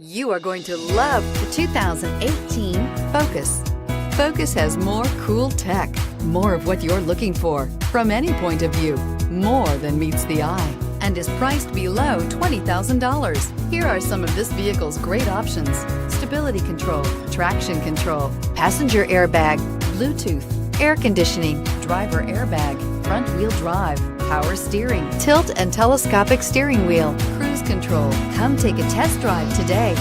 You are going to love the 2018 Focus. Focus has more cool tech, more of what you're looking for from any point of view, more than meets the eye, and is priced below $20,000. Here are some of this vehicle's great options: stability control, traction control, passenger airbag, Bluetooth, air conditioning, driver airbag, front wheel drive, power steering, tilt and telescopic steering wheel, cruise control. Come take a test drive today.